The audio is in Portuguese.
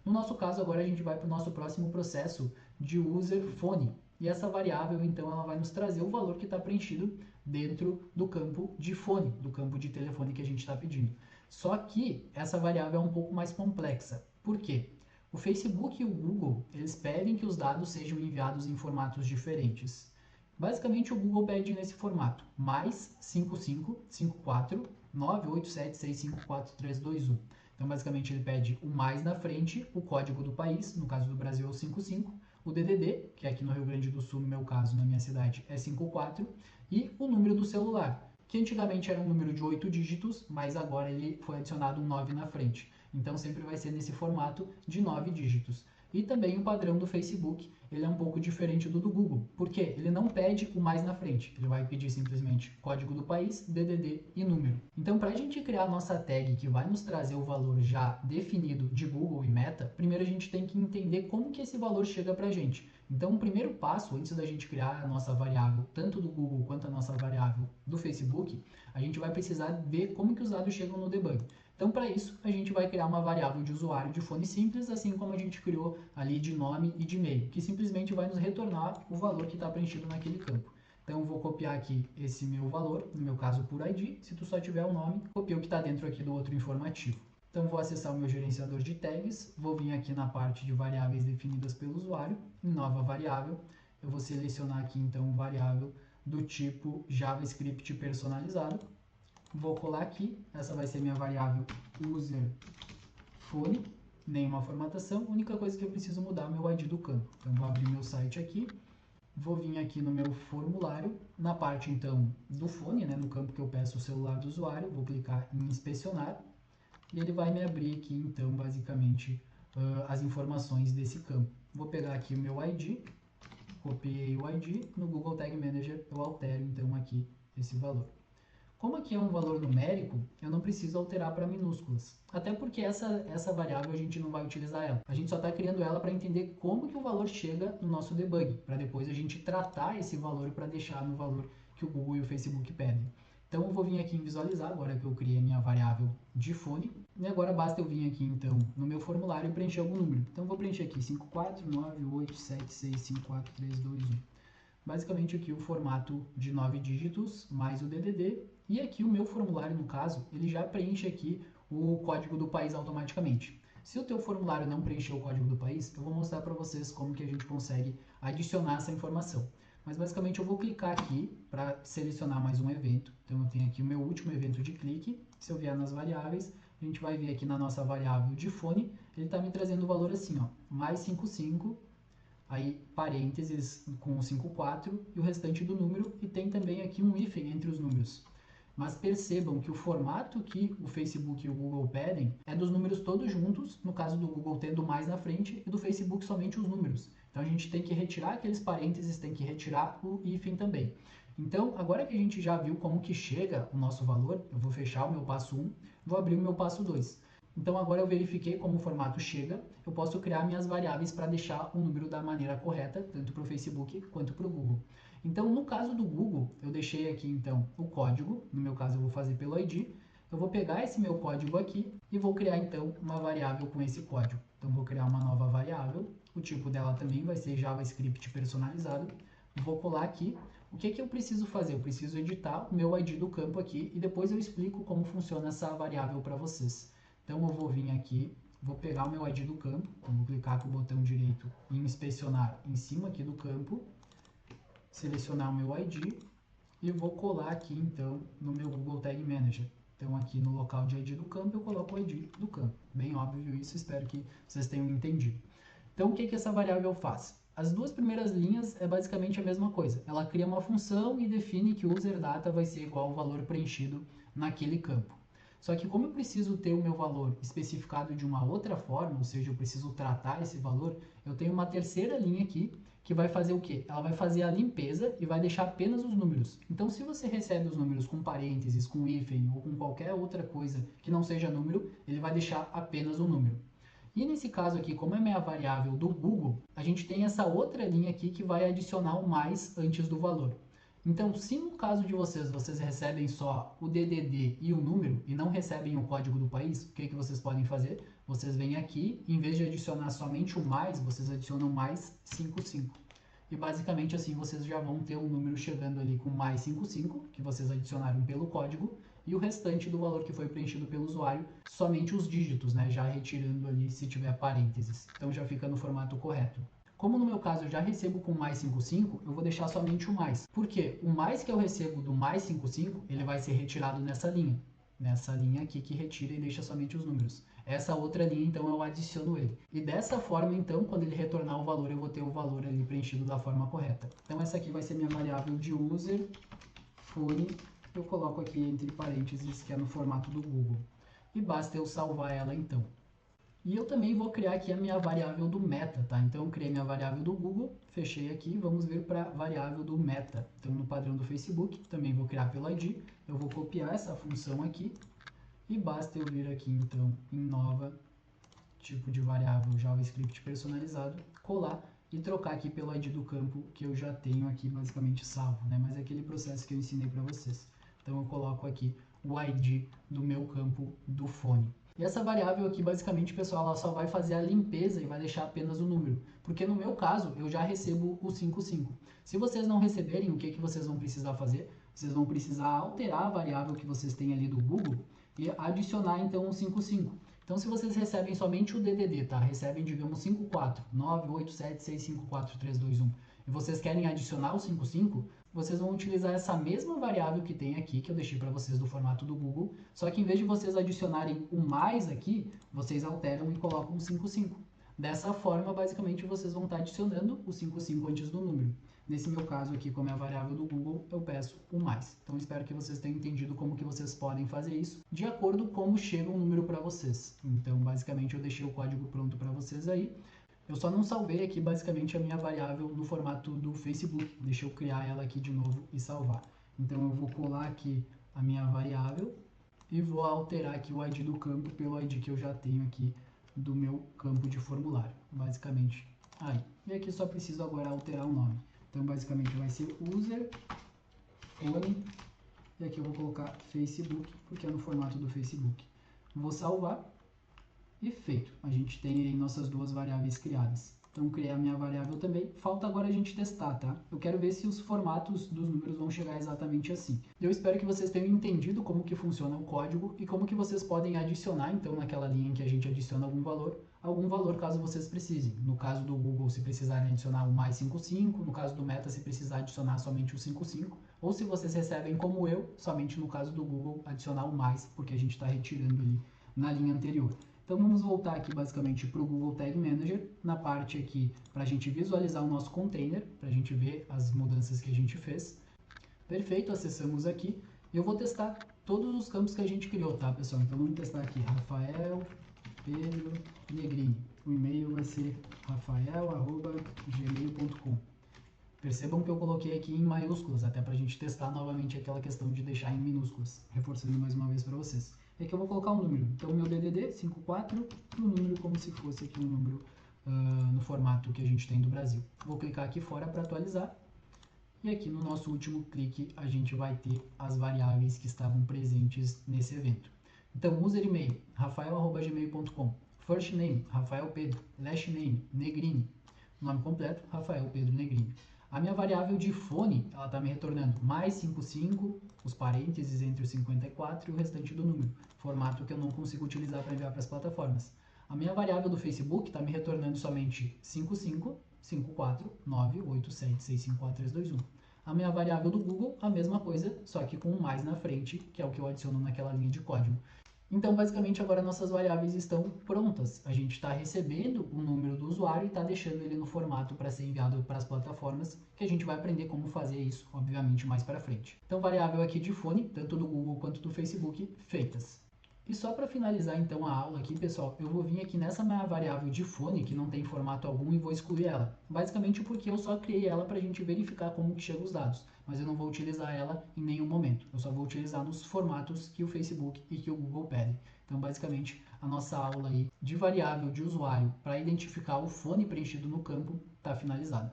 No nosso caso, agora a gente vai para o nosso próximo processo de user phone. E essa variável, então, ela vai nos trazer o valor que está preenchido dentro do campo de fone, do campo de telefone que a gente está pedindo. Só que essa variável é um pouco mais complexa. Por quê? O Facebook e o Google, eles pedem que os dados sejam enviados em formatos diferentes. Basicamente, o Google pede nesse formato, mais 5554 987654321. Então, basicamente, ele pede o mais na frente, o código do país, no caso do Brasil é o 55, o DDD, que é aqui no Rio Grande do Sul, no meu caso, na minha cidade, é 54, e o número do celular, que antigamente era um número de 8 dígitos, mas agora ele foi adicionado um 9 na frente. Então sempre vai ser nesse formato de 9 dígitos. E também o padrão do Facebook, ele é um pouco diferente do Google. Por quê? Ele não pede o mais na frente. Ele vai pedir simplesmente código do país, DDD e número. Então, para a gente criar a nossa tag que vai nos trazer o valor já definido de Google e Meta, primeiro a gente tem que entender como que esse valor chega para a gente. Então, o primeiro passo, antes da gente criar a nossa variável, tanto do Google quanto a nossa variável do Facebook, a gente vai precisar ver como que os dados chegam no debug. Então, para isso, a gente vai criar uma variável de usuário de fone simples, assim como a gente criou ali de nome e de e-mail, que simplesmente vai nos retornar o valor que está preenchido naquele campo. Então, eu vou copiar aqui esse meu valor, no meu caso por ID, se tu só tiver o nome, copia o que está dentro aqui do outro informativo. Então, vou acessar o meu gerenciador de tags, vou vir aqui na parte de variáveis definidas pelo usuário, em nova variável, eu vou selecionar aqui então variável do tipo JavaScript personalizado, vou colar aqui, essa vai ser minha variável userPhone, nenhuma formatação, a única coisa que eu preciso mudar é o meu ID do campo. Então, vou abrir meu site aqui, vou vir aqui no meu formulário, na parte então do fone, né, no campo que eu peço o celular do usuário, vou clicar em inspecionar, e ele vai me abrir aqui então basicamente as informações desse campo. Vou pegar aqui o meu ID, copiei o ID, no Google Tag Manager eu altero então aqui esse valor. Como aqui é um valor numérico, eu não preciso alterar para minúsculas. Até porque essa variável a gente não vai utilizar ela. A gente só está criando ela para entender como que o valor chega no nosso debug, para depois a gente tratar esse valor para deixar no valor que o Google e o Facebook pedem. Então eu vou vir aqui em visualizar, agora que eu criei a minha variável de fone, e agora basta eu vir aqui então no meu formulário e preencher algum número. Então eu vou preencher aqui 54987654321. Basicamente aqui o formato de 9 dígitos mais o DDD, e aqui o meu formulário, no caso, ele já preenche aqui o código do país automaticamente. Se o teu formulário não preencher o código do país, eu vou mostrar para vocês como que a gente consegue adicionar essa informação. Mas basicamente eu vou clicar aqui para selecionar mais um evento. Então eu tenho aqui o meu último evento de clique. Se eu vier nas variáveis, a gente vai ver aqui na nossa variável de fone, ele está me trazendo o valor assim, ó, mais 55, aí parênteses com o 54 e o restante do número, e tem também aqui um hífen entre os números. Mas percebam que o formato que o Facebook e o Google pedem é dos números todos juntos, no caso do Google tendo mais na frente e do Facebook somente os números. Então a gente tem que retirar aqueles parênteses, tem que retirar o hífen também. Então, agora que a gente já viu como que chega o nosso valor, eu vou fechar o meu passo 1, vou abrir o meu passo 2. Então agora eu verifiquei como o formato chega, eu posso criar minhas variáveis para deixar o número da maneira correta, tanto para o Facebook quanto para o Google. Então no caso do Google, eu deixei aqui então o código, no meu caso eu vou fazer pelo ID, eu vou pegar esse meu código aqui e vou criar então uma variável com esse código. Então vou criar uma nova variável, o tipo dela também vai ser JavaScript personalizado, vou colar aqui. O que eu preciso fazer? Eu preciso editar o meu ID do campo aqui e depois eu explico como funciona essa variável para vocês. Então eu vou vir aqui, vou pegar o meu ID do campo, vou clicar com o botão direito em inspecionar em cima aqui do campo, selecionar o meu ID e vou colar aqui então no meu Google Tag Manager. Então aqui no local de ID do campo eu coloco o ID do campo. Bem óbvio isso, espero que vocês tenham entendido. Então o que essa variável faz? As duas primeiras linhas é basicamente a mesma coisa. Ela cria uma função e define que o userData vai ser igual ao valor preenchido naquele campo. Só que como eu preciso ter o meu valor especificado de uma outra forma, ou seja, eu preciso tratar esse valor, eu tenho uma terceira linha aqui que vai fazer o quê? Ela vai fazer a limpeza e vai deixar apenas os números. Então, se você recebe os números com parênteses, com hífen ou com qualquer outra coisa que não seja número, ele vai deixar apenas o número. E nesse caso aqui, como é minha variável do Google, a gente tem essa outra linha aqui que vai adicionar o mais antes do valor. Então, se no caso de vocês recebem só o DDD e o número e não recebem o código do país, o que vocês podem fazer? vocês vêm aqui, em vez de adicionar somente o mais, vocês adicionam mais 55. E basicamente assim vocês já vão ter um número chegando ali com mais 55, que vocês adicionaram pelo código, e o restante do valor que foi preenchido pelo usuário, somente os dígitos, né, já retirando ali se tiver parênteses. Então já fica no formato correto. Como no meu caso eu já recebo com mais 55, eu vou deixar somente o mais. Por quê? O mais que eu recebo do mais 55, ele vai ser retirado nessa linha. Nessa linha aqui que retira e deixa somente os números. Essa outra linha, então, eu adiciono ele. E dessa forma, então, quando ele retornar o valor, eu vou ter o valor ali preenchido da forma correta. Então, essa aqui vai ser minha variável de user, phone, eu coloco aqui entre parênteses, que é no formato do Google. E basta eu salvar ela, então. E eu também vou criar aqui a minha variável do meta, tá? Então, eu criei minha variável do Google, fechei aqui, vamos vir para a variável do meta. Então, no padrão do Facebook, também vou criar pelo ID, eu vou copiar essa função aqui, e basta eu vir aqui, então, em nova, tipo de variável JavaScript personalizado, colar e trocar aqui pelo ID do campo que eu já tenho aqui basicamente salvo, né? Mas é aquele processo que eu ensinei para vocês. Então, eu coloco aqui o ID do meu campo do fone. E essa variável aqui, basicamente, pessoal, ela só vai fazer a limpeza e vai deixar apenas o número. Porque no meu caso, eu já recebo o 55. Se vocês não receberem, o que vocês vão precisar fazer? Vocês vão precisar alterar a variável que vocês têm ali do Google e adicionar, então, o 55. Então, se vocês recebem somente o DDD, tá? Recebem, digamos, 54, 987654321, e vocês querem adicionar o 55, vocês vão utilizar essa mesma variável que tem aqui, que eu deixei para vocês do formato do Google, só que em vez de vocês adicionarem o mais aqui, vocês alteram e colocam o 55. Dessa forma, basicamente, vocês vão estar adicionando o 55 antes do número. Nesse meu caso aqui, como é a variável do Google, eu peço o mais. Então, espero que vocês tenham entendido como que vocês podem fazer isso, de acordo com como chega um número para vocês. Então, basicamente, eu deixei o código pronto para vocês aí. Eu só não salvei aqui basicamente a minha variável no formato do Facebook. Deixa eu criar ela aqui de novo e salvar. Então eu vou colar aqui a minha variável e vou alterar aqui o ID do campo pelo ID que eu já tenho aqui do meu campo de formulário. Basicamente aí. E aqui só preciso agora alterar o nome. Então basicamente vai ser user, phone, e aqui eu vou colocar Facebook, porque é no formato do Facebook. Vou salvar. E feito, a gente tem aí nossas duas variáveis criadas. Então, criei a minha variável também. Falta agora a gente testar, tá? Eu quero ver se os formatos dos números vão chegar exatamente assim. Eu espero que vocês tenham entendido como que funciona o código e como que vocês podem adicionar, então, naquela linha em que a gente adiciona algum valor caso vocês precisem. No caso do Google, se precisarem adicionar o mais 55, no caso do Meta, se precisar adicionar somente o 55, ou se vocês recebem como eu, somente no caso do Google, adicionar o mais, porque a gente está retirando ali na linha anterior. Então vamos voltar aqui basicamente para o Google Tag Manager, na parte aqui para a gente visualizar o nosso container, para a gente ver as mudanças que a gente fez. Perfeito, acessamos aqui. Eu vou testar todos os campos que a gente criou, tá, pessoal? Então vamos testar aqui, Rafael Pedro Negrini. O e-mail vai ser rafael@gmail.com. Percebam que eu coloquei aqui em maiúsculas, até para a gente testar novamente aquela questão de deixar em minúsculas, reforçando mais uma vez para vocês. E aqui eu vou colocar um número. Então, o meu DDD, 54, e o número como se fosse aqui um número no formato que a gente tem do Brasil. Vou clicar aqui fora para atualizar. E aqui no nosso último clique, a gente vai ter as variáveis que estavam presentes nesse evento. Então, user e-mail, rafael@gmail.com. First name, Rafael Pedro. Last name, Negrini. Nome completo, Rafael Pedro Negrini. A minha variável de fone, ela está me retornando mais 55, os parênteses entre os 54 e o restante do número, formato que eu não consigo utilizar para enviar para as plataformas. A minha variável do Facebook está me retornando somente 55, 54, 987654321. A minha variável do Google, a mesma coisa, só que com um mais na frente, que é o que eu adiciono naquela linha de código. Então, basicamente, agora nossas variáveis estão prontas. A gente está recebendo o número do usuário e está deixando ele no formato para ser enviado para as plataformas, que a gente vai aprender como fazer isso, obviamente, mais para frente. Então, variável aqui de fone, tanto do Google quanto do Facebook, feitas. E só para finalizar, então, a aula aqui, pessoal, eu vou vir aqui nessa minha variável de fone, que não tem formato algum, e vou excluir ela. Basicamente porque eu só criei ela para a gente verificar como que chegam os dados, mas eu não vou utilizar ela em nenhum momento. Eu só vou utilizar nos formatos que o Facebook e que o Google pedem. Então, basicamente, a nossa aula aí de variável de usuário para identificar o fone preenchido no campo está finalizada.